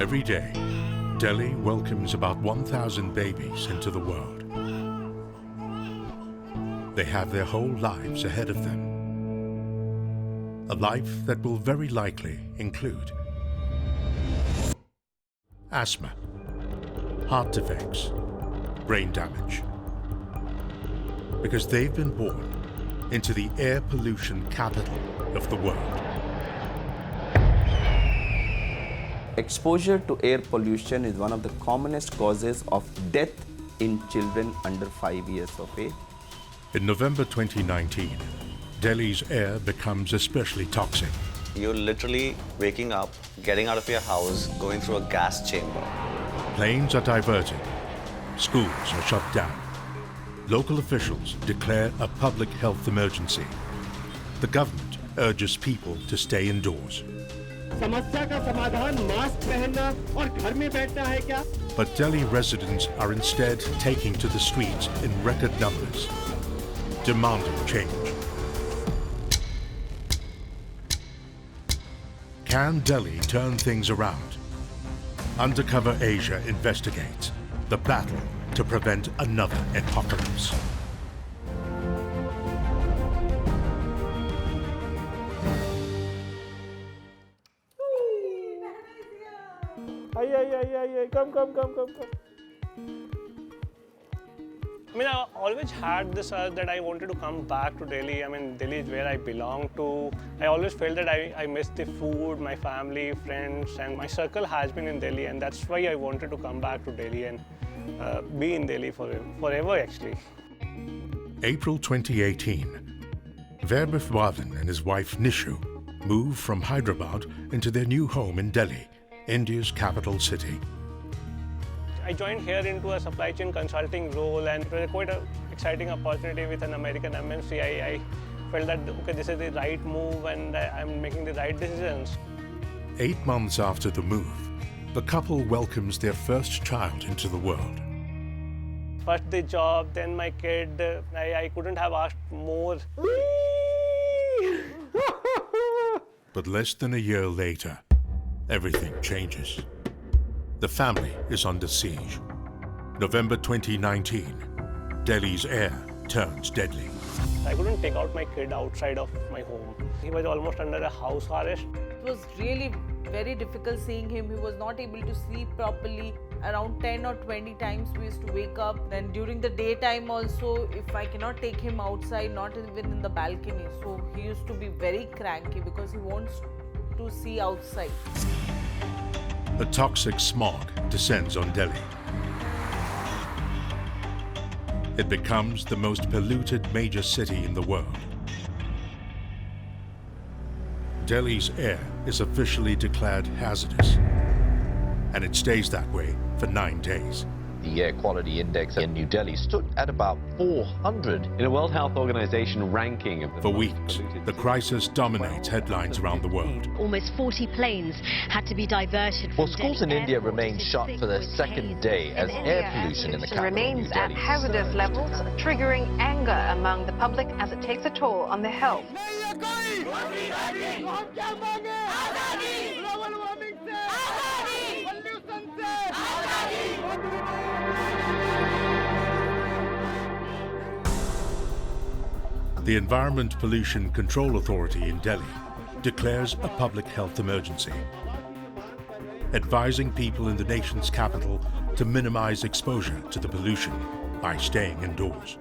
Every day, Delhi welcomes about 1,000 babies into the world. They have their whole lives ahead of them. A life that will very likely include asthma, heart defects, brain damage. Because they've been born into the air pollution capital of the world. Exposure to air pollution is one of the commonest causes of death in children under 5 years of age. In November 2019, Delhi's air becomes especially toxic. You're literally waking up, getting out of your house, going through a gas chamber. Planes are diverted, schools are shut down. Local officials declare a public health emergency. The government urges people to stay indoors. समस्या का समाधान mask पहनना और घर में बैठना है क्या? But Delhi residents are instead taking to the streets in record numbers, demanding change. Can Delhi turn things around? Undercover Asia investigates the battle to prevent another apocalypse. Come. I mean, I always had this urge that I wanted to come back to Delhi. I mean, Delhi is where I belong to. I always felt that I miss the food, my family, friends, and my circle has been in Delhi, and that's why I wanted to come back to Delhi and be in Delhi forever, actually. April 2018, Verbif Wadhan and his wife Nishu moved from Hyderabad into their new home in Delhi, India's capital city. I joined here into a supply chain consulting role, and it was quite an exciting opportunity with an American MNC. I felt that, okay, this is the right move and I'm making the right decisions. 8 months after the move, the couple welcomes their first child into the world. First the job, then my kid. I couldn't have asked more. But less than a year later, everything changes. The family is under siege. November 2019, Delhi's air turns deadly. I couldn't take out my kid outside of my home. He was almost under a house arrest. It was really very difficult seeing him. He was not able to sleep properly. Around 10 or 20 times we used to wake up. Then during the daytime also, if I cannot take him outside, not even in the balcony. So he used to be very cranky because he wants to see outside. A toxic smog descends on Delhi. It becomes the most polluted major city in the world. Delhi's air is officially declared hazardous, and it stays that way for 9 days. The air quality index in New Delhi stood at about 400 in a World Health Organization ranking of the For weeks, the crisis dominates headlines around the world. Almost 40 planes had to be diverted. Well, schools in India remain shut for the second day as air pollution in the capital, remains New Delhi, at hazardous levels, triggering anger among the public as it takes a toll on their health. The Environment Pollution Control Authority in Delhi declares a public health emergency, advising people in the nation's capital to minimize exposure to the pollution by staying indoors.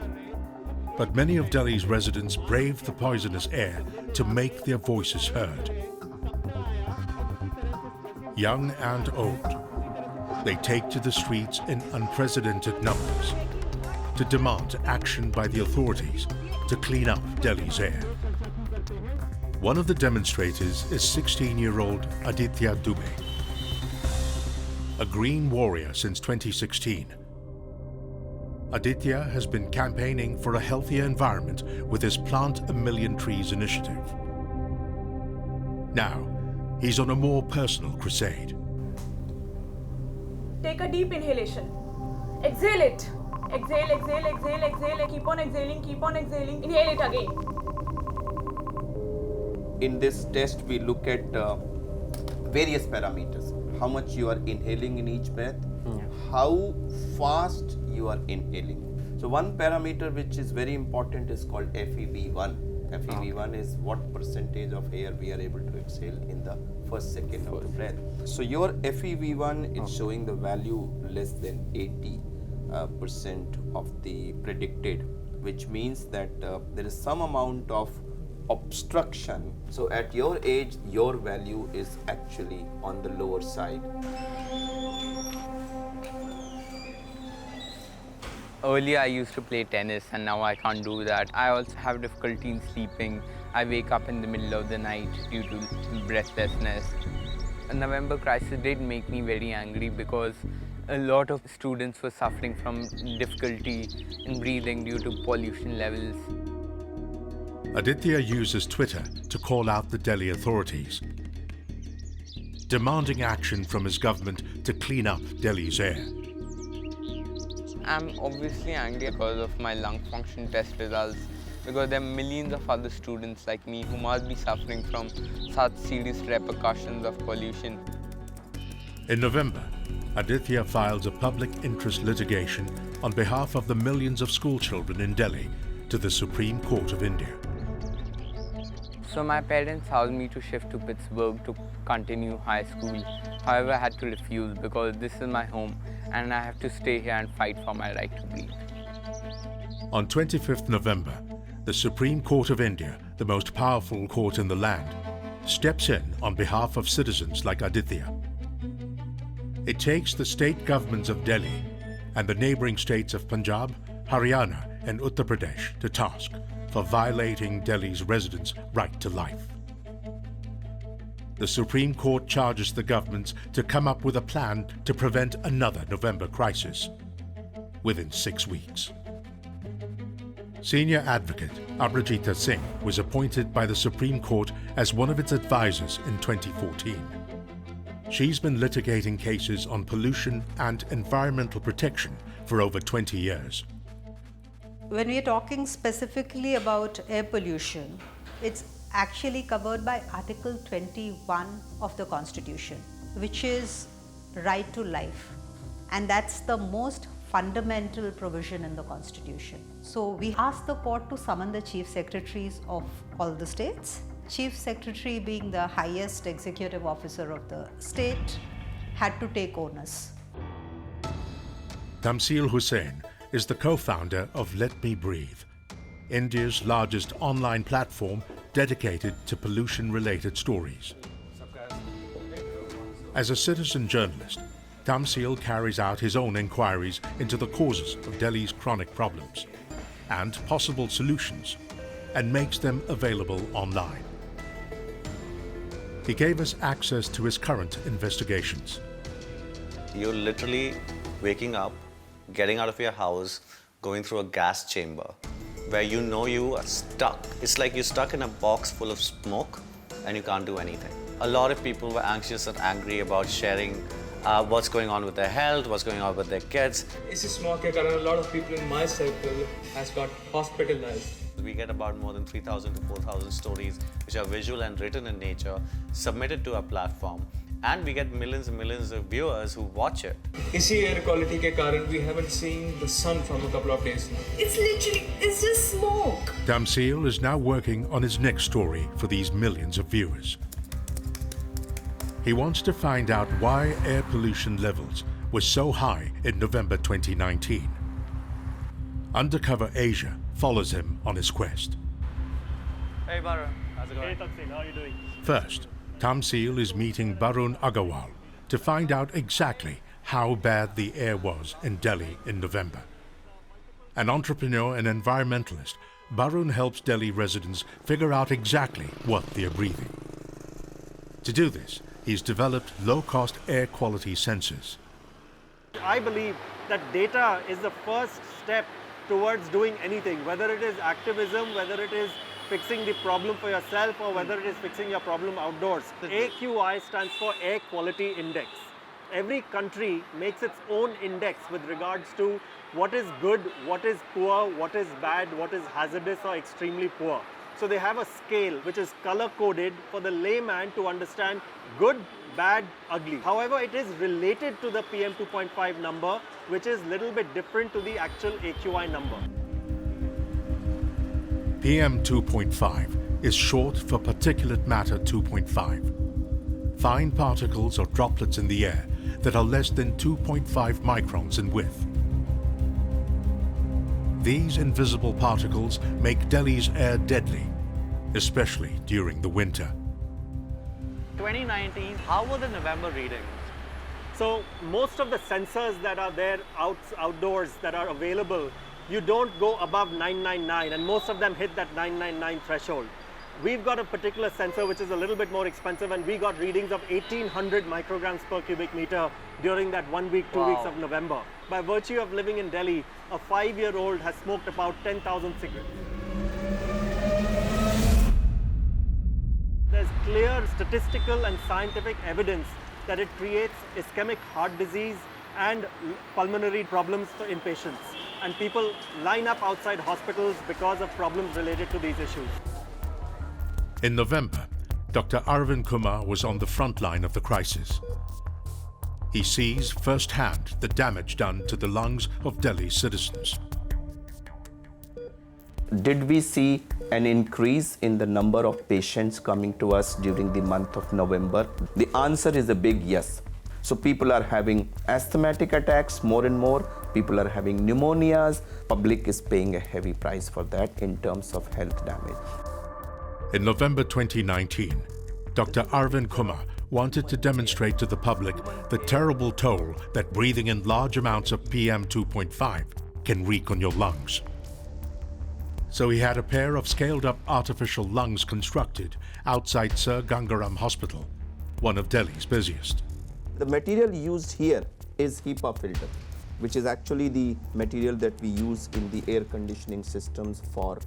But many of Delhi's residents brave the poisonous air to make their voices heard. Young and old, they take to the streets in unprecedented numbers to demand action by the authorities to clean up Delhi's air. One of the demonstrators is 16-year-old Aditya Dubey, a green warrior since 2016. Aditya has been campaigning for a healthier environment with his Plant a Million Trees initiative. Now, he's on a more personal crusade. Take a deep inhalation. Exhale it. Exhale, exhale, exhale, exhale. Keep on exhaling, keep on exhaling. Inhale it again. In this test, we look at various parameters. how much you are inhaling in each breath, how fast you are inhaling. So one parameter which is very important is called FEV1. FEV1 is what percentage of air we are able to exhale in the first second of the breath. So your FEV1 is showing the value less than 80% of the predicted, which means that there is some amount of obstruction. So at your age, your value is actually on the lower side. Earlier I used to play tennis and now I can't do that. I also have difficulty in sleeping. I wake up in the middle of the night due to breathlessness. The November crisis did make me very angry because a lot of students were suffering from difficulty in breathing due to pollution levels. Aditya uses Twitter to call out the Delhi authorities, demanding action from his government to clean up Delhi's air. I'm obviously angry because of my lung function test results, because there are millions of other students like me who must be suffering from such serious repercussions of pollution. In November, Aditya files a public interest litigation on behalf of the millions of schoolchildren in Delhi to the Supreme Court of India. So my parents asked me to shift to Pittsburgh to continue high school. However, I had to refuse because this is my home and I have to stay here and fight for my right to breathe. On 25th November, the Supreme Court of India, the most powerful court in the land, steps in on behalf of citizens like Aditya. It takes the state governments of Delhi and the neighbouring states of Punjab, Haryana and Uttar Pradesh to task for violating Delhi's residents' right to life. The Supreme Court charges the governments to come up with a plan to prevent another November crisis within 6 weeks. Senior advocate Abhijita Singh was appointed by the Supreme Court as one of its advisors in 2014. She's been litigating cases on pollution and environmental protection for over 20 years. When we are talking specifically about air pollution, it's actually covered by Article 21 of the Constitution, which is right to life. And that's the most fundamental provision in the Constitution. So we asked the court to summon the chief secretaries of all the states. Chief secretary, being the highest executive officer of the state, had to take onus. Tamsil Hussain is the co-founder of Let Me Breathe, India's largest online platform dedicated to pollution-related stories. As a citizen journalist, Tamsil carries out his own inquiries into the causes of Delhi's chronic problems and possible solutions, and makes them available online. He gave us access to his current investigations. You're literally waking up, getting out of your house, going through a gas chamber where you know you are stuck. It's like you're stuck in a box full of smoke and you can't do anything. A lot of people were anxious and angry about sharing what's going on with their health, what's going on with their kids. इसी smoke के कारण a lot of people in my circle has got hospitalized. We get about more than 3,000 to 4,000 stories which are visual and written in nature, submitted to our platform, and we get millions and millions of viewers who watch it. इसी air quality के कारण we haven't seen the sun from a couple of days now. It's just smoke. Tamsil is now working on his next story for these millions of viewers. He wants to find out why air pollution levels were so high in November 2019. Undercover Asia follows him on his quest. Hey Barun, how's it going? Hey Tamsil, how are you doing? First, Tamsil is meeting Barun Agarwal to find out exactly how bad the air was in Delhi in November. An entrepreneur and environmentalist, Barun helps Delhi residents figure out exactly what they are breathing. To do this, he's developed low-cost air quality sensors. I believe that data is the first step towards doing anything, whether it is activism, whether it is fixing the problem for yourself, or whether it is fixing your problem outdoors. AQI stands for Air Quality Index. Every country makes its own index with regards to what is good, what is poor, what is bad, what is hazardous or extremely poor. So they have a scale which is color-coded for the layman to understand good, bad, ugly. However, it is related to the PM 2.5 number, which is a little bit different to the actual AQI number. PM 2.5 is short for particulate matter 2.5. Fine particles or droplets in the air that are less than 2.5 microns in width. These invisible particles make Delhi's air deadly, especially during the winter. 2019, how were the November readings? So most of the sensors that are there outdoors that are available, you don't go above 999, and most of them hit that 999 threshold. We've got a particular sensor which is a little bit more expensive, and we got readings of 1800 micrograms per cubic meter during that 1 week, 2 weeks of November. By virtue of living in Delhi, a 5-year-old has smoked about 10,000 cigarettes. There's clear statistical and scientific evidence that it creates ischemic heart disease and pulmonary problems in patients. And people line up outside hospitals because of problems related to these issues. In November, Dr. Arvind Kumar was on the front line of the crisis. He sees firsthand the damage done to the lungs of Delhi's citizens. Did we see an increase in the number of patients coming to us during the month of November? The answer is a big yes. So people are having asthmatic attacks more and more. People are having pneumonias. Public is paying a heavy price for that in terms of health damage. In November 2019, Dr. Arvind Kumar wanted to demonstrate to the public the terrible toll that breathing in large amounts of PM 2.5 can wreak on your lungs. So he had a pair of scaled-up artificial lungs constructed outside Sir Gangaram Hospital, one of Delhi's busiest. The material used here is HEPA filter, which is actually the material that we use in the air conditioning systems for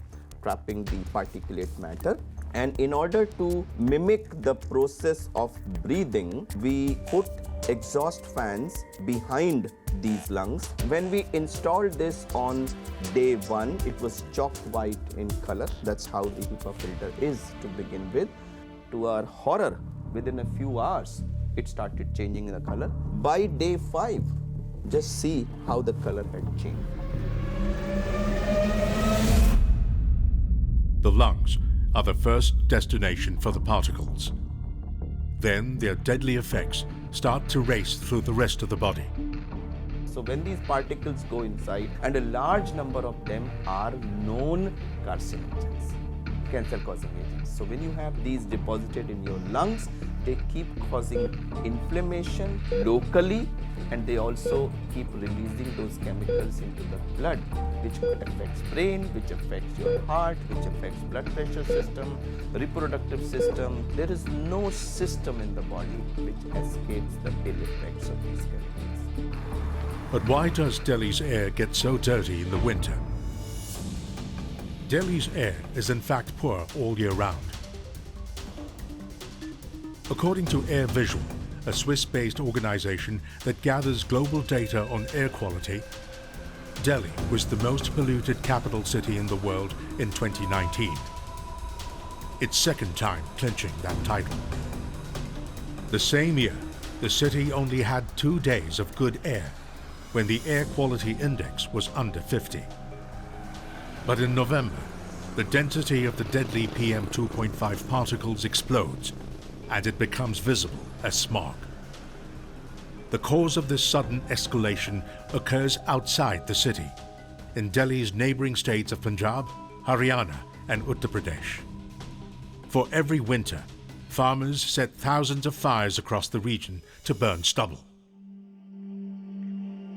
trapping the particulate matter. And in order to mimic the process of breathing, we put exhaust fans behind these lungs. When we installed this on day 1, it was chalk white in color. That's how the HEPA filter is to begin with. To our horror, within a few hours, it started changing the color. By day 5, just see how the color had changed. The lungs are the first destination for the particles. Then their deadly effects start to race through the rest of the body. So when these particles go inside, and a large number of them are known carcinogens, cancer-causing agents. So when you have these deposited in your lungs, they keep causing inflammation locally, and they also keep releasing those chemicals into the blood, which affects brain, which affects your heart, which affects blood pressure system, reproductive system. There is no system in the body which escapes the ill effects of these chemicals. But why does Delhi's air get so dirty in the winter? Delhi's air is in fact poor all year round. According to Air Visual, a Swiss-based organization that gathers global data on air quality, Delhi was the most polluted capital city in the world in 2019. Its second time clinching that title. The same year, the city only had 2 days of good air, when the air quality index was under 50. But in November, the density of the deadly PM 2.5 particles explodes, and it becomes visible as smog. The cause of this sudden escalation occurs outside the city, in Delhi's neighbouring states of Punjab, Haryana and Uttar Pradesh. For every winter, farmers set thousands of fires across the region to burn stubble.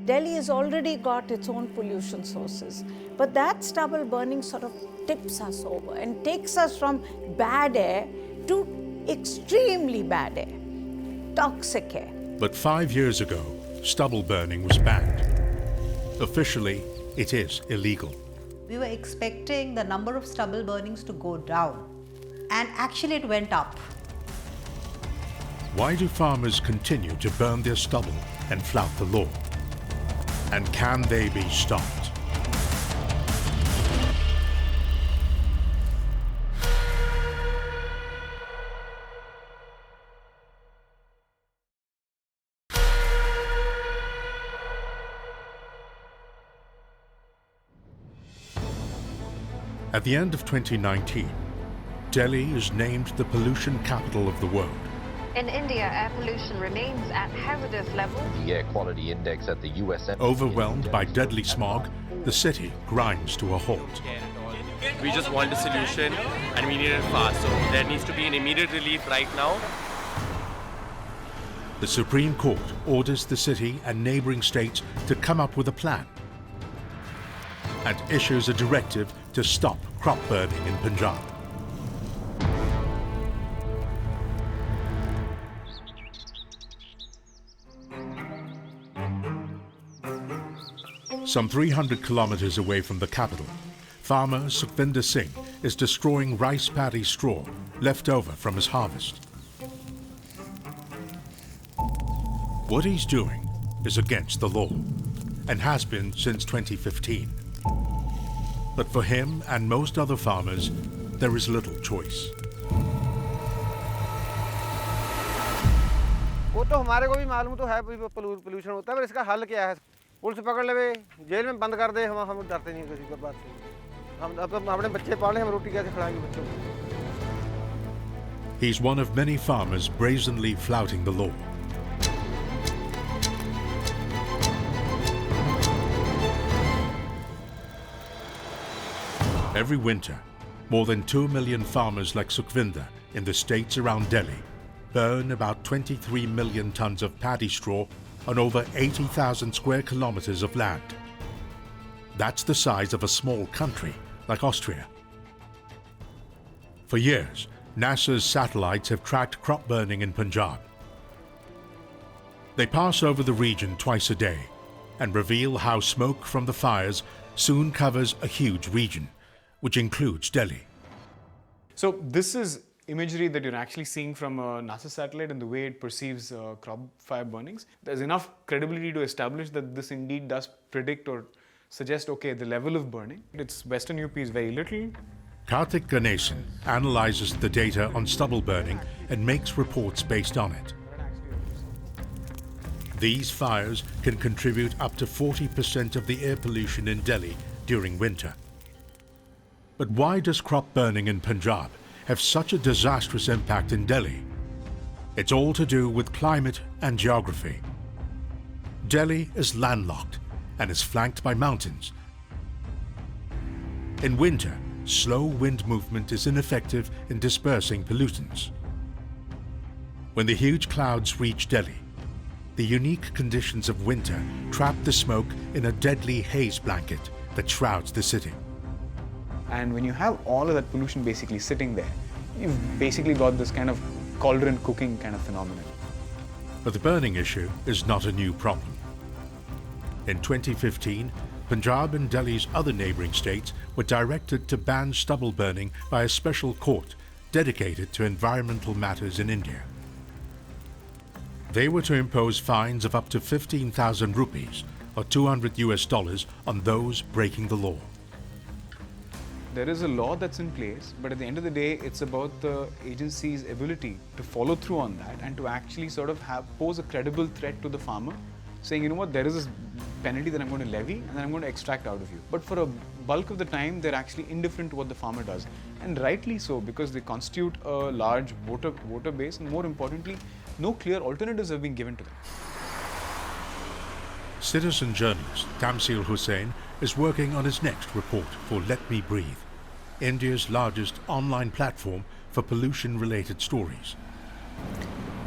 Delhi has already got its own pollution sources, but that stubble burning sort of tips us over and takes us from bad air to extremely bad air, toxic air. But 5 years ago, stubble burning was banned. Officially, it is illegal. We were expecting the number of stubble burnings to go down, and actually it went up. Why do farmers continue to burn their stubble and flout the law? And can they be stopped? At the end of 2019, Delhi is named the pollution capital of the world. In India, air pollution remains at hazardous levels. The air quality index at the US Overwhelmed by deadly smog, the city grinds to a halt. We just want a solution and we need it fast. So there needs to be an immediate relief right now. The Supreme Court orders the city and neighbouring states to come up with a plan and issues a directive to stop crop burning in Punjab. Some 300 kilometres away from the capital, farmer Sukhvinder Singh is destroying rice paddy straw left over from his harvest. What he's doing is against the law and has been since 2015. But for him and most other farmers, there is little choice. वो तो हमारे को भी मालूम तो है pollution होता है, पर इसका हल क्या है? पुलिस पकड़ लेवे, जेल में बंद कर दे, हम डरते नहीं किसी बात से। हम अब अपने बच्चे पाले, हम रोटी कैसे खिलाएंगे बच्चों को? He's one of many farmers brazenly flouting the law. Every winter, more than 2 million farmers like Sukhvinder in the states around Delhi burn about 23 million tons of paddy straw on over 80,000 square kilometers of land. That's the size of a small country like Austria. For years, NASA's satellites have tracked crop burning in Punjab. They pass over the region twice a day and reveal how smoke from the fires soon covers a huge region, which includes Delhi. So this is imagery that you're actually seeing from a NASA satellite and the way it perceives crop fire burnings. There's enough credibility to establish that this indeed does predict or suggest, okay, the level of burning. Its Western UP is very little. Karthik Ganesan analyzes the data on stubble burning and makes reports based on it. These fires can contribute up to 40% of the air pollution in Delhi during winter. But why does crop burning in Punjab have such a disastrous impact in Delhi? It's all to do with climate and geography. Delhi is landlocked and is flanked by mountains. In winter, slow wind movement is ineffective in dispersing pollutants. When the huge clouds reach Delhi, the unique conditions of winter trap the smoke in a deadly haze blanket that shrouds the city. And when you have all of that pollution basically sitting there, you've basically got this kind of cauldron cooking kind of phenomenon. But the burning issue is not a new problem. In 2015, Punjab and Delhi's other neighbouring states were directed to ban stubble burning by a special court dedicated to environmental matters in India. They were to impose fines of up to 15,000 rupees or $200 on those breaking the law. There is a law that's in place, but at the end of the day, it's about the agency's ability to follow through on that and to actually sort of pose a credible threat to the farmer, saying, you know what, there is this penalty that I'm going to levy and then I'm going to extract out of you. But for a bulk of the time, they're actually indifferent to what the farmer does. And rightly so, because they constitute a large voter base, and more importantly, no clear alternatives have been given to them. Citizen journalist Tamsil Hussain is working on his next report for Let Me Breathe, India's largest online platform for pollution-related stories.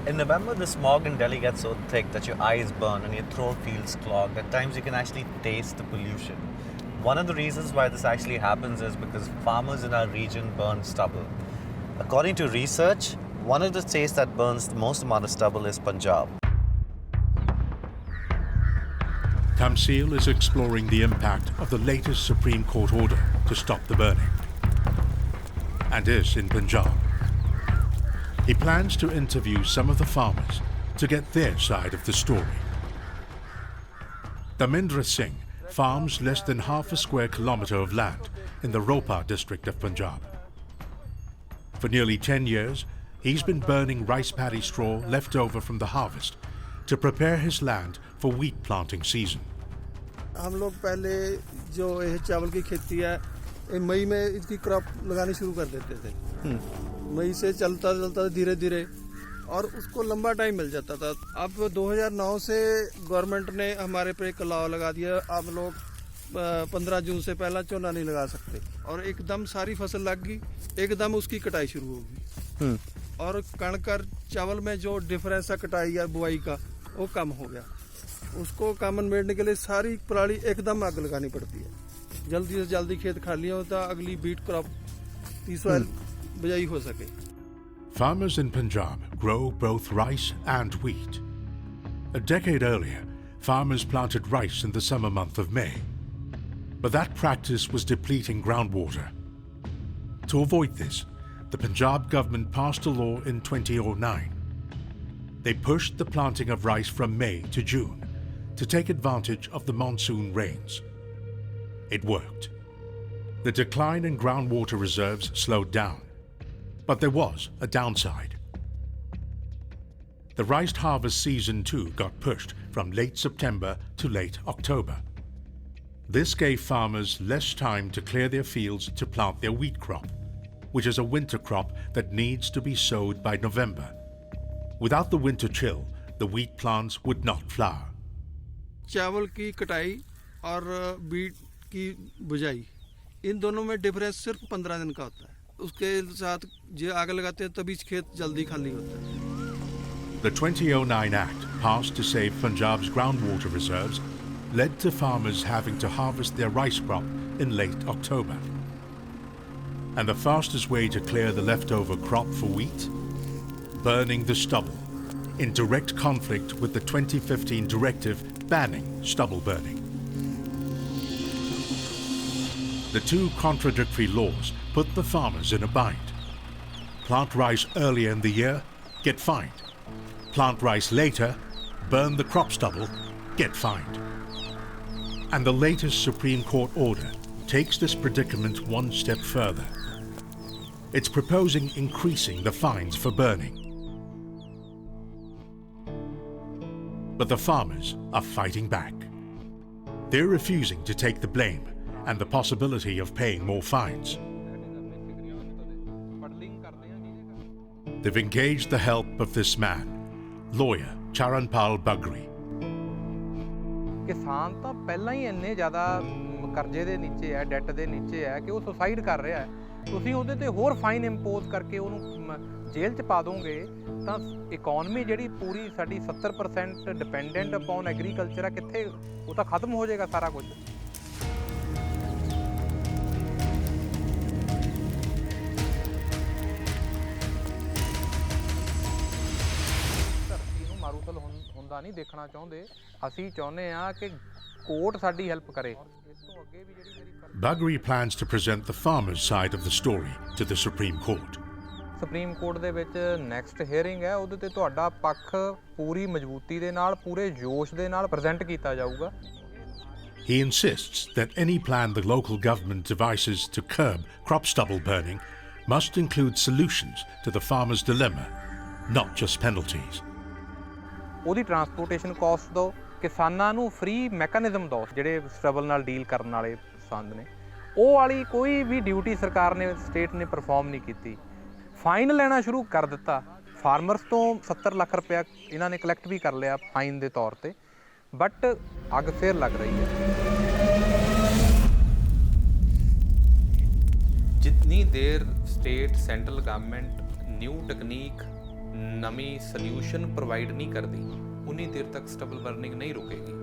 In November, the smog in Delhi gets so thick that your eyes burn and your throat feels clogged. At times, you can actually taste the pollution. One of the reasons why this actually happens is because farmers in our region burn stubble. According to research, one of the states that burns the most amount of stubble is Punjab. Tamsil is exploring the impact of the latest Supreme Court order to stop the burning, and is in Punjab. He plans to interview some of the farmers to get their side of the story. Dharmendra Singh farms less than half a square kilometre of land in the Ropa district of Punjab. For nearly 10 years, he's been burning rice paddy straw left over from the harvest to prepare his land for wheat planting season. हम लोग पहले जो ये चावल की खेती है मई में इसकी क्रॉप लगानी शुरू कर देते थे। मई से चलता चलता धीरे धीरे और उसको लंबा टाइम मिल जाता था। अब 2009 से गवर्नमेंट ने हमारे पे एक लॉ लगा दिया, आप लोग 15 जून से पहला चोना नहीं लगा सकते, और एकदम सारी फसल लग गई, एकदम उसकी कटाई शुरू होगी और कणक और चावल में जो डिफरेंस है कटाई या बुआई का वो कम हो गया। उसको कॉमन मेड़ने के लिए सारी पराली एकदम आग लगानी पड़ती है, जल्दी से जल्दी खेत खाली होता, अगली बीट क्रॉप इस बार बिजाई हो सके। Farmers in Punjab grow both rice and wheat. A decade earlier, farmers planted rice in the summer month of May. But that practice was depleting groundwater. To avoid this, the Punjab government passed a law in 2009. They pushed the planting of rice from May to June to take advantage of the monsoon rains. It worked. The decline in groundwater reserves slowed down. But there was a downside. The rice harvest season too got pushed from late September to late October. This gave farmers less time to clear their fields to plant their wheat crop, which is a winter crop that needs to be sowed by November. Without the winter chill, the wheat plants would not flower. चावल की कटाई और beat की बुझाई, इन दोनों में difference सिर्फ 15 दिन का होता है। उसके साथ जो आग लगाते हैं तभी खेत जल्दी खाली होता है। The 2009 Act, passed to save Punjab's groundwater reserves, led to farmers having to harvest their rice crop in late October. And the fastest way to clear the leftover crop for wheat? Burning the stubble, in direct conflict with the 2015 directive banning stubble burning. The two contradictory laws put the farmers in a bind. Plant rice earlier in the year, get fined. Plant rice later, burn the crop stubble, get fined. And the latest Supreme Court order takes this predicament one step further. It's proposing increasing the fines for burning. But the farmers are fighting back. They're refusing to take the blame and the possibility of paying more fines. They've engaged the help of this man, lawyer Charanpal Bagri. किसान ਤਾਂ ਪਹਿਲਾਂ ਹੀ ਇੰਨੇ ਜ਼ਿਆਦਾ ਕਰਜ਼ੇ ਦੇ ਨੀਚੇ ਹੈ, that ਦੇ ਨੀਚੇ ਹੈ ਕਿ ਉਹ ਸੁਸਾਈਡ ਕਰ ਰਿਹਾ ਹੈ। ਤੁਸੀਂ ਉਹਦੇ ਤੇ ਹੋਰ ਫਾਈਨ ਇੰਪੋਜ਼ ਕਰਕੇ ਉਹਨੂੰ ਜੇਲ੍ਹ 'ਚ ਪਾ ਦੋਗੇ ਤਾਂ ਇਕਨੋਮੀ ਜਿਹੜੀ ਪੂਰੀ ਸਾਡੀ 70% ਡਿਪੈਂਡੈਂਟ ਅਪਨ ਐਗਰੀਕਲਚਰ ਹੈ, ਕਿੱਥੇ ਉਹ ਤਾਂ ਖਤਮ ਹੋ ਜਾਏਗਾ ਸਾਰਾ ਕੁਝ। ਧਰਤੀ ਨੂੰ ਮਾਰੂਥਲ ਹੁੰਦਾ ਨਹੀਂ ਦੇਖਣਾ ਚਾਹੁੰਦੇ, ਅਸੀਂ ਚਾਹੁੰਦੇ ਆ ਕਿ ਕੋਰਟ ਸਾਡੀ ਹੈਲਪ ਕਰੇ। Bagri plans to present the farmers' side of the story to the Supreme Court. Supreme court ਦੇ ਵਿੱਚ ਨੈਕਸਟ ਹੀਅਰਿੰਗ ਹੈ, ਉਹਦੇ ਤੇ ਤੁਹਾਡਾ ਪੱਖ ਪੂਰੀ ਮਜ਼ਬੂਤੀ ਦੇ ਨਾਲ, ਪੂਰੇ ਜੋਸ਼ ਦੇ ਨਾਲ ਪ੍ਰੈਜ਼ੈਂਟ ਕੀਤਾ ਜਾਊਗਾ। He insists that any plan the local government devises to curb crop stubble burning must include solutions to the farmer's dilemma, not just penalties. ਉਹਦੀ ਟਰਾਂਸਪੋਰਟੇਸ਼ਨ ਕਾਸਟ ਦਿਓ, ਕਿਸਾਨਾਂ ਨੂੰ ਫ੍ਰੀ ਮੈਕੈਨਿਜ਼ਮ ਦਿਓ, ਜਿਹੜੇ ਸਟਬਲ ਨਾਲ ਡੀਲ ਕਰਨ ਵਾਲੇ ਕਿਸਾਨ ਨੇ। ਉਹ ਵਾਲੀ ਕੋਈ ਵੀ ਡਿਊਟੀ ਸਰਕਾਰ ਨੇ, ਸਟੇਟ ਨੇ ਪਰਫਾਰਮ ਨਹੀਂ ਕੀਤੀ। ਫਾਈਨ ਲੈਣਾ ਸ਼ੁਰੂ ਕਰ ਦਿੱਤਾ ਫਾਰਮਰਸ ਤੋਂ। 70 ਲੱਖ ਰੁਪਇਆ ਇਹਨਾਂ ਨੇ ਕਲੈਕਟ ਵੀ ਕਰ ਲਿਆ ਫਾਈਨ ਦੇ ਤੌਰ ਤੇ, ਬਟ ਅੱਗ ਫੇਰ ਲੱਗ ਰਹੀ ਹੈ। ਜਿੰਨੀ ਦੇਰ state central government new technique, ਨਵੀਂ ਸੋਲਿਊਸ਼ਨ ਪ੍ਰੋਵਾਈਡ ਨਹੀਂ ਕਰਦੀ, ਉਨੀ ਦੇਰ ਤੱਕ ਸਟਬਲ ਬਰਨਿੰਗ ਨਹੀਂ ਰੁਕੇਗੀ।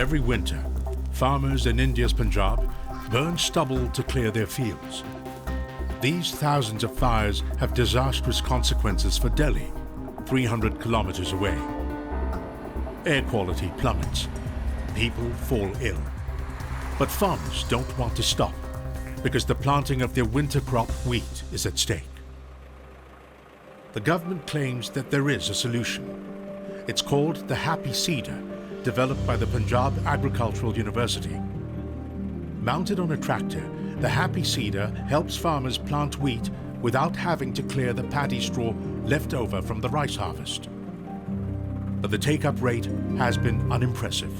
Every winter, farmers in India's Punjab burn stubble to clear their fields. These thousands of fires have disastrous consequences for Delhi, 300 kilometers away. Air quality plummets. People fall ill. But farmers don't want to stop because the planting of their winter crop wheat is at stake. The government claims that there is a solution. It's called the Happy Seeder, developed by the Punjab Agricultural University. Mounted on a tractor, the Happy Seeder helps farmers plant wheat without having to clear the paddy straw left over from the rice harvest. But the take-up rate has been unimpressive.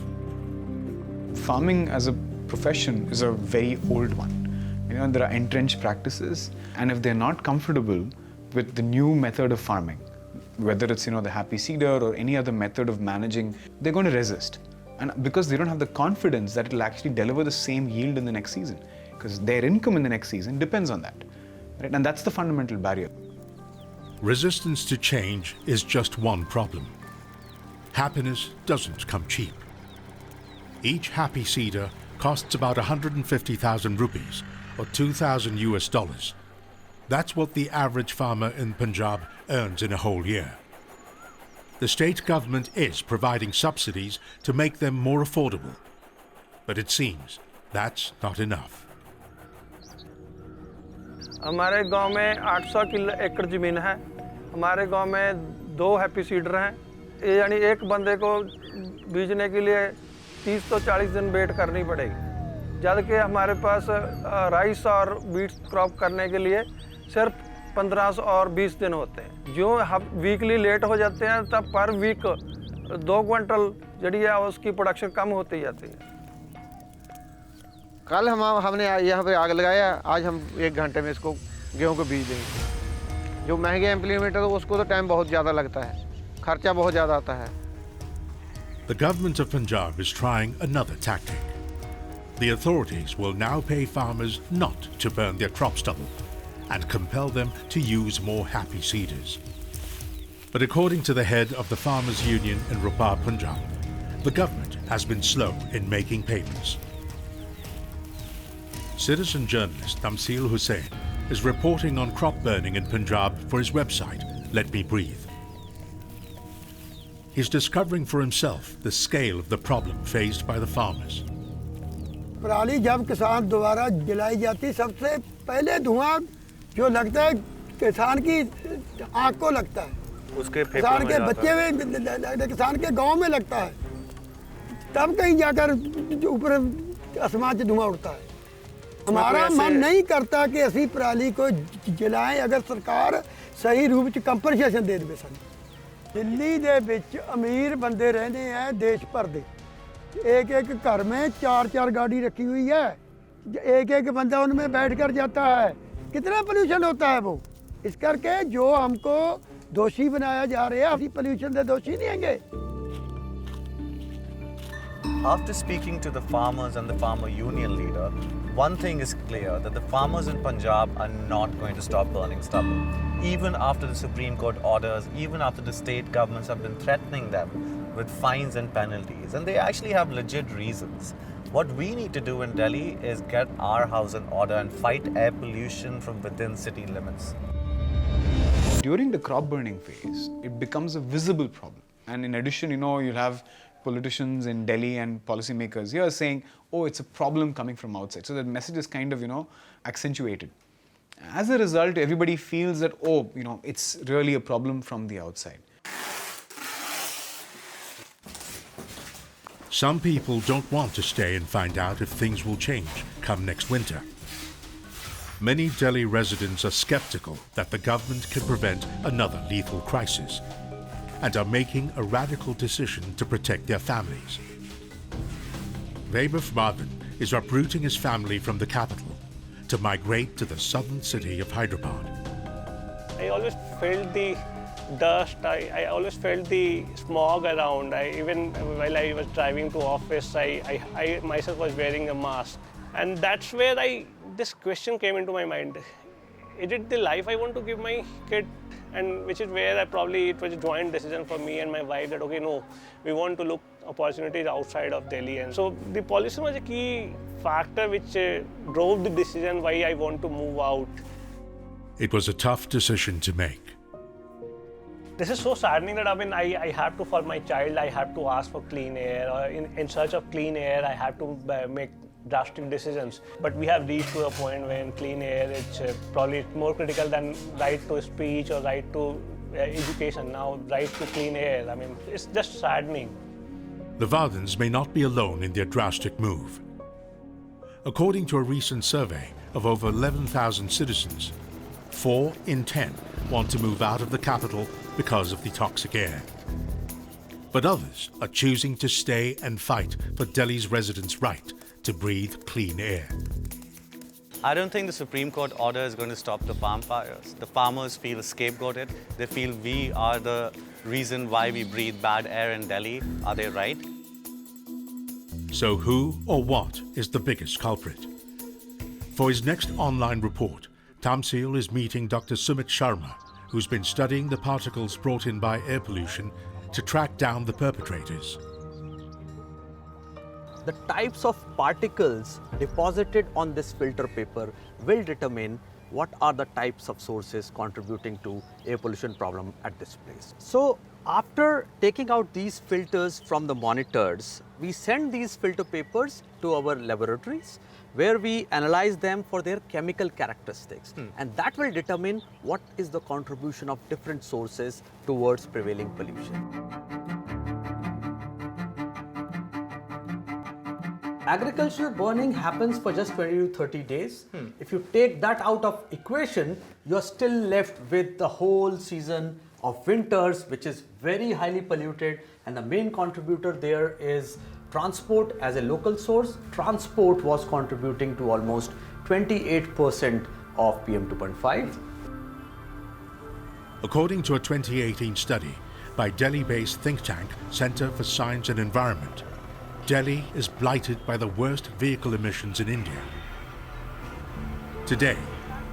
Farming as a profession is a very old one. There are entrenched practices, and if they're not comfortable with the new method of farming, whether it's the Happy Seeder or any other method of managing, they're going to resist. And because they don't have the confidence that it'll actually deliver the same yield in the next season, because their income in the next season depends on that. Right? And that's the fundamental barrier. Resistance to change is just one problem. Happiness doesn't come cheap. Each Happy Seeder costs about 150,000 rupees, or $2,000. That's what the average farmer in Punjab earns in a whole year. The state government is providing subsidies to make them more affordable, but it seems that's not enough. हमारे गांव में 800 एकड़ ज़मीन है। हमारे गांव में 2 happy seeder हैं। ये यानी एक बंदे को बीजने के लिए 30 तो 40 दिन वेट करनी पड़ेगी, जबकि हमारे पास राइस और बीट क्रॉप करने के लिए सिर्फ 15 और 20 दिन होते हैं। जो वीकली लेट हो जाते हैं तब पर वीक 2 क्विंटल जड़ी है उसकी प्रोडक्शन कम होती जाती है। कल हमने यहाँ पे आग लगाया, आज हम 1 घंटे में इसको गेहूं को बीज देंगे। जो महंगे इम्प्लीमेंट है तो उसको तो टाइम बहुत ज़्यादा लगता है, खर्चा बहुत ज़्यादा आता है। The government of Punjab is trying another tactic. The authorities will now pay farmers not to burn their crop stubble and compel them to use more Happy Seeders. But according to the head of the Farmers Union in Rupar, Punjab, the government has been slow in making payments. Citizen journalist Tamsil Hussain is reporting on crop burning in Punjab for his website, Let Me Breathe. He's discovering for himself the scale of the problem faced by the farmers. पराली जब किसान दोबारा जलाई जाती, सबसे पहले धुआं जो लगता है किसान की आँख को लगता है, किसान के बच्चे में, किसान के गांव में लगता है, तब कहीं जाकर ऊपर आसमान से धुआं उड़ता है। हमारा मन नहीं करता कि असी पराली को जलाएं अगर सरकार सही रूप च कंपनसेशन दे दे। दिल्ली दे विच अमीर बंदे रहने हैं देश भर दे, एक एक घर में 4-4 गाड़ी रखी हुई है, एक एक बंदा उनमें बैठ कर जाता है, कितना पोल्यूशन होता है वो। इस करके जो हमको दोषी बनाया जा रहा है, अभी पोल्यूशन के दोषी नहीं होंगे। After speaking to the farmers and the farmer union leader, one thing is clear, that the farmers in Punjab are not going to stop burning stubble. Even after the Supreme Court orders, even after the state governments have been threatening them with fines and penalties, and they actually have legit reasons. What we need to do in Delhi is get our house in order and fight air pollution from within city limits. During the crop burning phase, it becomes a visible problem. And in addition, you'll have politicians in Delhi and policymakers here saying, oh, it's a problem coming from outside. So the message is kind of, accentuated. As a result, everybody feels that, oh, it's really a problem from the outside. Some people don't want to stay and find out if things will change come next winter. Many Delhi residents are skeptical that the government can prevent another lethal crisis and are making a radical decision to protect their families. Vaibhav Marvin is uprooting his family from the capital to migrate to the southern city of Hyderabad. I always felt the dust, I always felt the smog around. Even while I was driving to office, I myself was wearing a mask. And that's where this question came into my mind. Is it the life I want to give my kid? And which is where it was a joint decision for me and my wife that, okay, no, we want to look opportunities outside of Delhi. And so the pollution was a key factor which drove the decision why I want to move out. It was a tough decision to make. This is so saddening that I have to, for my child, I have to ask for clean air, or in search of clean air, I have to make drastic decisions. But we have reached to a point when clean air is probably more critical than right to speech or right to education. Now, right to clean air, it's just saddening. The Vardens may not be alone in their drastic move. According to a recent survey of over 11,000 citizens, 4 in 10 want to move out of the capital because of the toxic air. But others are choosing to stay and fight for Delhi's residents' right to breathe clean air. I don't think the Supreme Court order is going to stop the palm fires. The farmers feel scapegoated. They feel we are the reason why we breathe bad air in Delhi. Are they right? So who or what is the biggest culprit? For his next online report, Tamsil is meeting Dr. Sumit Sharma, who's been studying the particles brought in by air pollution to track down the perpetrators. The types of particles deposited on this filter paper will determine what are the types of sources contributing to air pollution problem at this place. So after taking out these filters from the monitors, we send these filter papers to our laboratories where we analyze them for their chemical characteristics. And that will determine what is the contribution of different sources towards prevailing pollution. Agricultural burning happens for just 20 to 30 days. If you take that out of equation, you're still left with the whole season of winters, which is very highly polluted, and the main contributor there is transport as a local source. Transport was contributing to almost 28% of PM 2.5. According to a 2018 study by Delhi-based think tank Centre for Science and Environment, Delhi is blighted by the worst vehicle emissions in India. Today,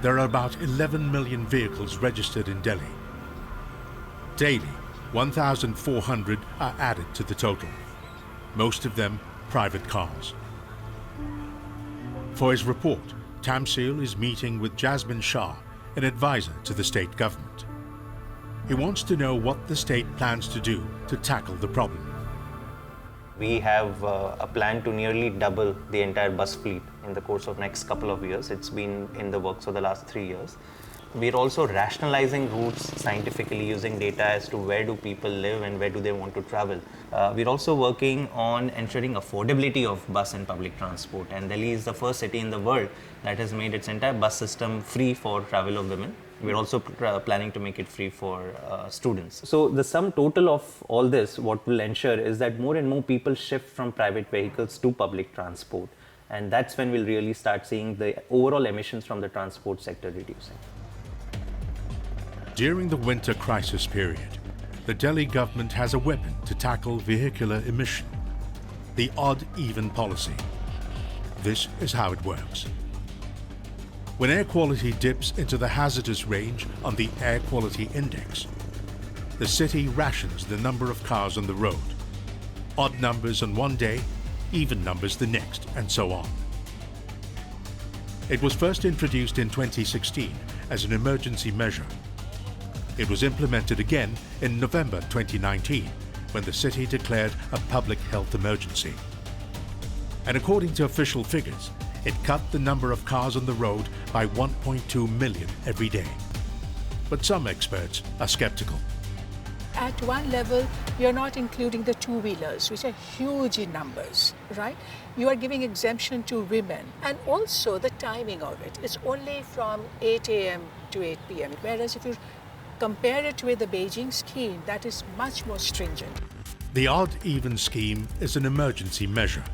there are about 11 million vehicles registered in Delhi. Daily, 1,400 are added to the total, most of them private cars. For his report, Tamsil is meeting with Jasmine Shah, an advisor to the state government. He wants to know what the state plans to do to tackle the problem. We have a plan to nearly double the entire bus fleet in the course of next couple of years. It's been in the works for the last 3 years. We're also rationalizing routes scientifically using data as to where do people live and where do they want to travel. We're also working on ensuring affordability of bus and public transport, and Delhi is the first city in the world that has made its entire bus system free for travel of women. We're also planning to make it free for students. So the sum total of all this, what will ensure is that more and more people shift from private vehicles to public transport. And that's when we'll really start seeing the overall emissions from the transport sector reducing. During the winter crisis period, the Delhi government has a weapon to tackle vehicular emission, the odd-even policy. This is how it works. When air quality dips into the hazardous range on the Air Quality Index, the city rations the number of cars on the road. Odd numbers on one day, even numbers the next, and so on. It was first introduced in 2016 as an emergency measure. It was implemented again in November 2019 when the city declared a public health emergency. And according to official figures, it cut the number of cars on the road by 1.2 million every day. But some experts are skeptical. At one level, you're not including the two-wheelers, which are huge in numbers, right? You are giving exemption to women. And also the timing of it is only from 8 a.m. to 8 p.m. Whereas if you compare it with the Beijing scheme, that is much more stringent. The odd-even scheme is an emergency measure.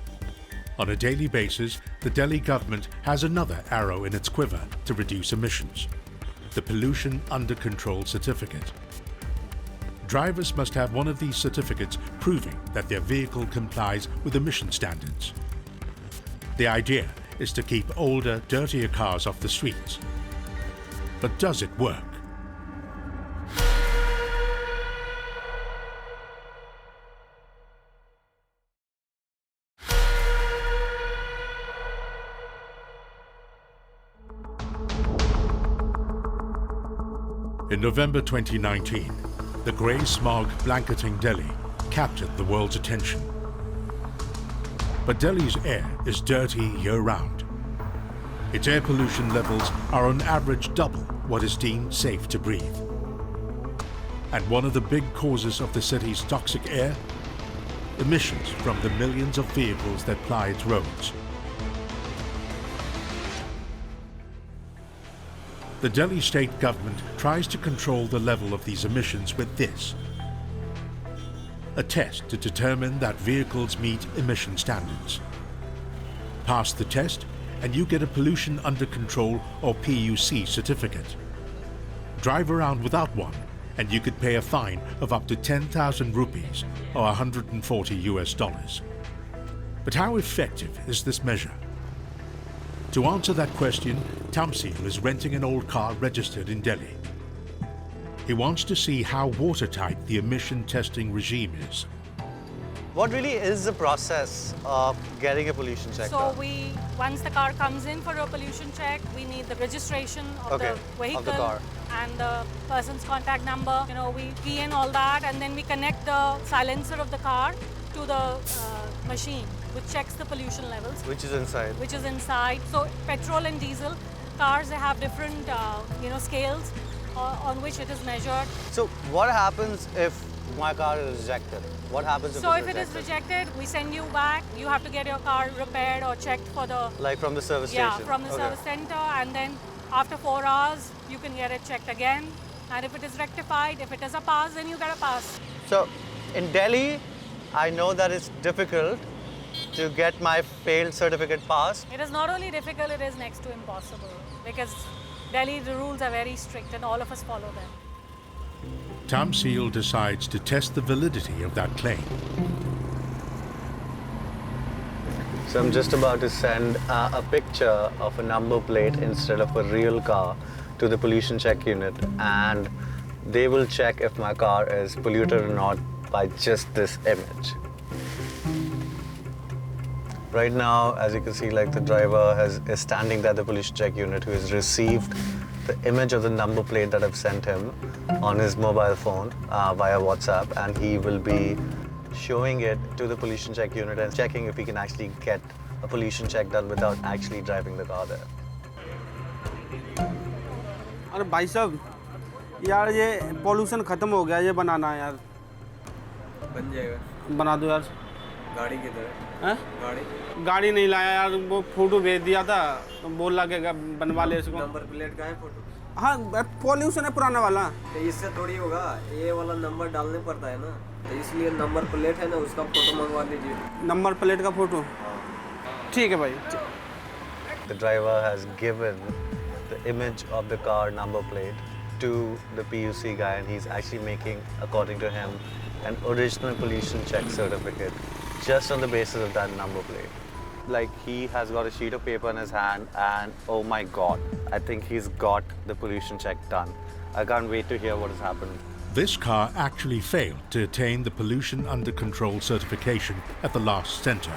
On a daily basis, the Delhi government has another arrow in its quiver to reduce emissions: the Pollution Under Control Certificate. Drivers must have one of these certificates proving that their vehicle complies with emission standards. The idea is to keep older, dirtier cars off the streets. But does it work? In November 2019, the grey smog blanketing Delhi captured the world's attention. But Delhi's air is dirty year-round. Its air pollution levels are on average double what is deemed safe to breathe. And one of the big causes of the city's toxic air? emissions from the millions of vehicles that ply its roads. The Delhi state government tries to control the level of these emissions with this: a test to determine that vehicles meet emission standards. Pass the test and you get a pollution under control or PUC certificate. Drive around without one and you could pay a fine of up to 10,000 rupees or $140. But how effective is this measure? To answer that question, Tamsil is renting an old car registered in Delhi. He wants to see how watertight the emission testing regime is. What really is the process of getting a pollution check So done? once the car comes in for a pollution check, we need the registration of the vehicle of the car. and the person's contact number. You know, we key in all that and then we connect the silencer of the car to the machine, which checks the pollution levels. Which is inside. Which is inside. So petrol and diesel cars, they have different scales on which it is measured. So what happens if my car is rejected? What happens if So it's if it is rejected, we send you back. You have to get your car repaired or checked for the... Like from the service Yeah, station? from the service center, and then after 4 hours, you can get it checked again. And if it is rectified, if it is a pass, then you get a pass. So in Delhi, I know that it's difficult to get my failed certificate passed. It is not only difficult, it is next to impossible. Because Delhi, the rules are very strict and all of us follow them. Tamsil decides to test the validity of that claim. So I'm just about to send a picture of a number plate instead of a real car to the pollution check unit, and they will check if my car is polluted or not by just this image. Right now, as you can see, like the driver is standing there at the pollution check unit, who has received the image of the number plate that I've sent him on his mobile phone via WhatsApp, and he will be showing it to the pollution check unit and checking if he can actually get a pollution check done without actually driving the car there. अरे भाई साहब यार ये pollution खत्म हो गया, ये बनाना है यार। बन जाएगा। बना दो यार। गाड़ी किधर है? हैं? गाड़ी नहीं लाया यार, वो फोटो भेज दिया था तो बोल लगा बनवा ले इसको। नंबर प्लेट का है फोटो? हाँ पॉल्यूशन है पुराना वाला। तो इससे थोड़ी होगा, ये वाला नंबर डालने पड़ता है ना, तो इसलिए नंबर प्लेट है ना, उसका फोटो मंगवा लीजिए। नंबर प्लेट का फोटो? ठीक है भाई। The driver has given the image of the car number plate to the PUC guy, and he's actually making, according to him, an original pollution check certificate just on the basis of that number plate. Like, he has got a sheet of paper in his hand, and oh my god, I think he's got the pollution check done. I can't wait to hear what has happened. This car actually failed to attain the pollution under control certification at the last center.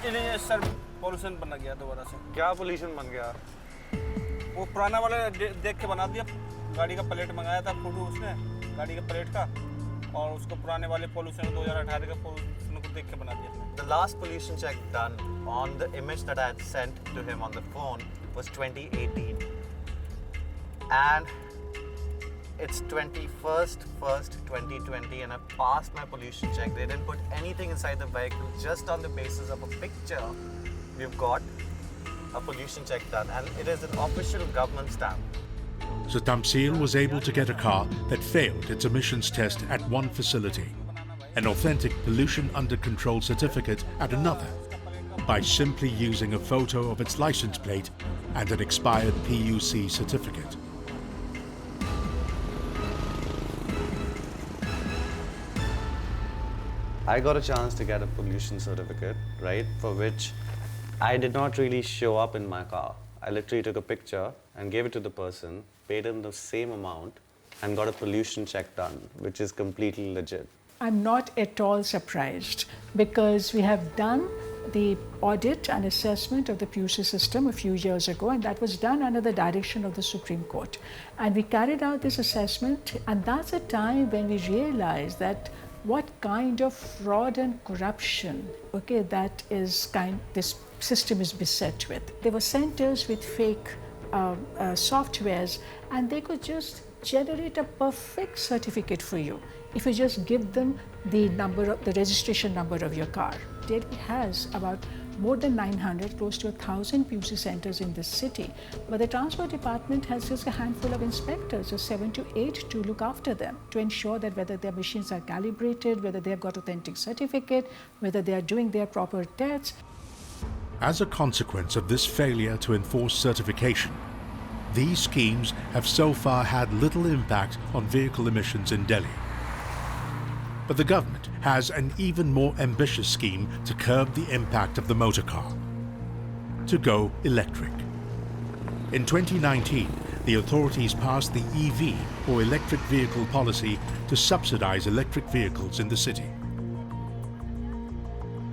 ये sir pollution बन गया दोबारा से। क्या pollution बन गया? वो पुराना वाला देख के बना दिया। गाड़ी का प्लेट मंगाया था फोटो उसने, गाड़ी का प्लेट का, और उसको पुराने वाले पॉल्यूशन 2018 का पॉल्यूशन को देख के बना दिया। The last pollution check done on the image that I had sent to him on the phone was 2018. And it's 21st/1/2020 and I passed my pollution check. They didn't put anything inside the vehicle, just on the basis of a picture. We've got a pollution check done, and it is an official government stamp. So Tamsil was able to get a car that failed its emissions test at one facility, an authentic pollution under control certificate at another, by simply using a photo of its license plate and an expired PUC certificate. I got a chance to get a pollution certificate, right, for which I did not really show up in my car. I literally took a picture and gave it to the person, paid him the same amount, and got a pollution check done, which is completely legit. I'm not at all surprised because we have done the audit and assessment of the PUC system a few years ago, and that was done under the direction of the Supreme Court. And we carried out this assessment, and that's a time when we realized that what kind of fraud and corruption, this system is beset with. There were centers with fake softwares, and they could just generate a perfect certificate for you if you just give them the registration number of your car. Delhi has about more than 900, close to 1,000 PUC centers in this city, but the transport department has just a handful of inspectors, so 7 to 8 to look after them, to ensure that whether their machines are calibrated, whether they've got authentic certificate, whether they are doing their proper tests. As a consequence of this failure to enforce certification, these schemes have so far had little impact on vehicle emissions in Delhi. But the government has an even more ambitious scheme to curb the impact of the motor car: to go electric. In 2019, the authorities passed the EV or electric vehicle policy to subsidize electric vehicles in the city.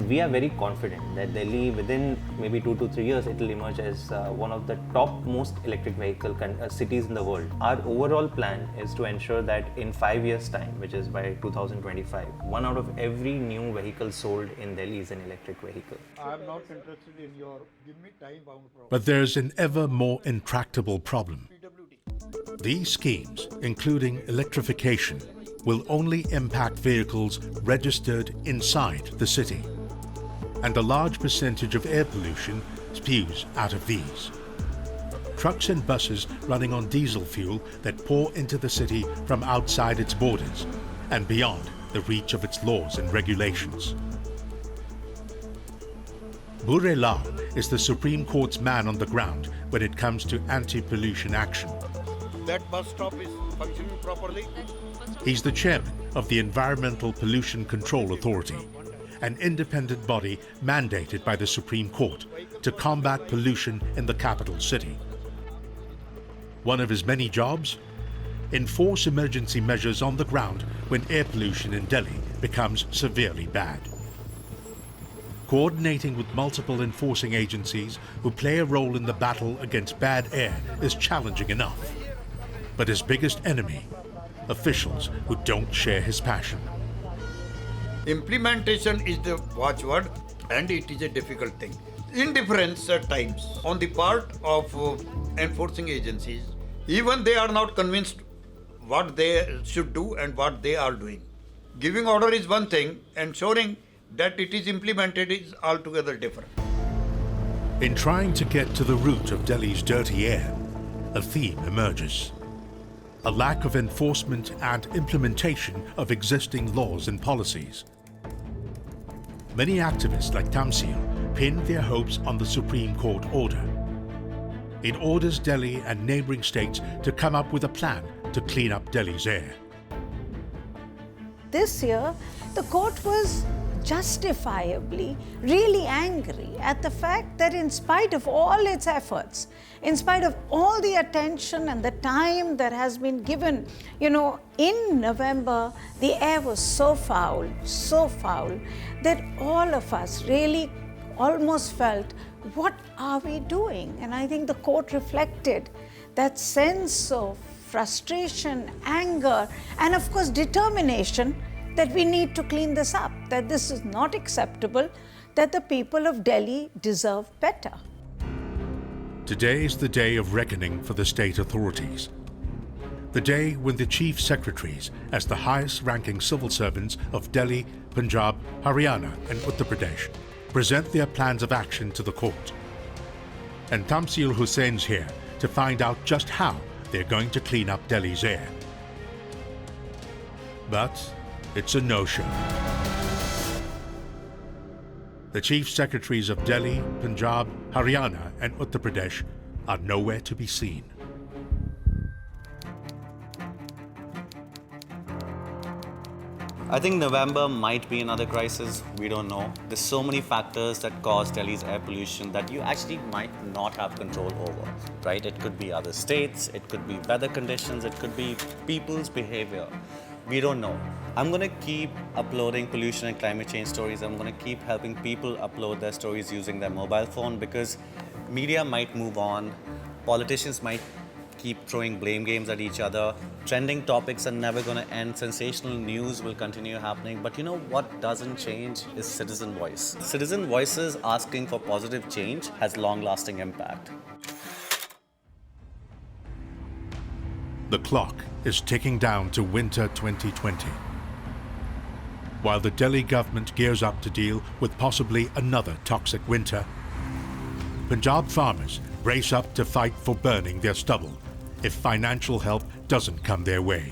We are very confident that Delhi, within maybe 2 to 3 years, it will emerge as one of the top most electric vehicle cities in the world. Our overall plan is to ensure that in 5 years' time, which is by 2025, 1 out of every new vehicle sold in Delhi is an electric vehicle. I am not interested in your give me time-bound problem. But there's an ever more intractable problem. These schemes, including electrification, will only impact vehicles registered inside the city, and a large percentage of air pollution spews out of these. Trucks and buses running on diesel fuel that pour into the city from outside its borders and beyond the reach of its laws and regulations. Bure Lal is the Supreme Court's man on the ground when it comes to anti-pollution action. That bus stop is functioning properly? He's the chairman of the Environmental Pollution Control Authority, an independent body mandated by the Supreme Court to combat pollution in the capital city. One of his many jobs? Enforce emergency measures on the ground when air pollution in Delhi becomes severely bad. Coordinating with multiple enforcing agencies who play a role in the battle against bad air is challenging enough. But his biggest enemy? Officials who don't share his passion. Implementation is the watchword, and it is a difficult thing. Indifference at times on the part of enforcing agencies, even they are not convinced what they should do and what they are doing. Giving order is one thing, ensuring that it is implemented is altogether different. In trying to get to the root of Delhi's dirty air, a theme emerges: a lack of enforcement and implementation of existing laws and policies. Many activists like Tamsil pinned their hopes on the Supreme Court order. It orders Delhi and neighbouring states to come up with a plan to clean up Delhi's air. This year, the court was justifiably really angry at the fact that in spite of all its efforts, in spite of all the attention and the time that has been given, in November, the air was so foul, that all of us really almost felt, what are we doing? And I think the court reflected that sense of frustration, anger, and of course determination that we need to clean this up, that this is not acceptable, that the people of Delhi deserve better. Today is the day of reckoning for the state authorities. The day when the chief secretaries, as the highest-ranking civil servants of Delhi, Punjab, Haryana and Uttar Pradesh, present their plans of action to the court. And Tamsil Hussein's here to find out just how they're going to clean up Delhi's air. But it's a no-show. The chief secretaries of Delhi, Punjab, Haryana and Uttar Pradesh are nowhere to be seen. I think November might be another crisis. We don't know. There's so many factors that cause Delhi's air pollution that you actually might not have control over, right? It could be other states, it could be weather conditions, it could be people's behavior. We don't know. I'm going to keep uploading pollution and climate change stories. I'm going to keep helping people upload their stories using their mobile phone, because media might move on, politicians might keep throwing blame games at each other, trending topics are never going to end, sensational news will continue happening, but you know what doesn't change is citizen voice. Citizen voices asking for positive change has long-lasting impact. The clock is ticking down to winter 2020. while the Delhi government gears up to deal with possibly another toxic winter, Punjab farmers brace up to fight for burning their stubble if financial help doesn't come their way.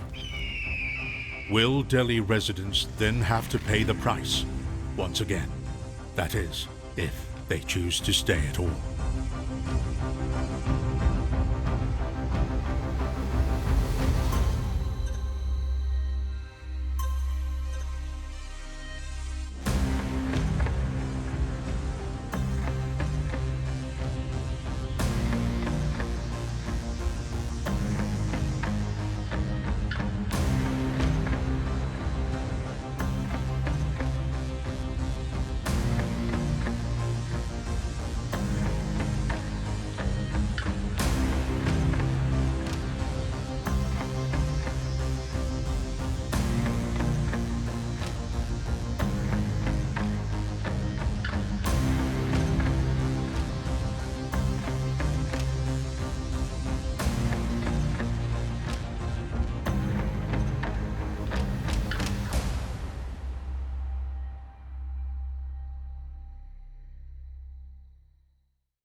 Will Delhi residents then have to pay the price once again? That is, if they choose to stay at all.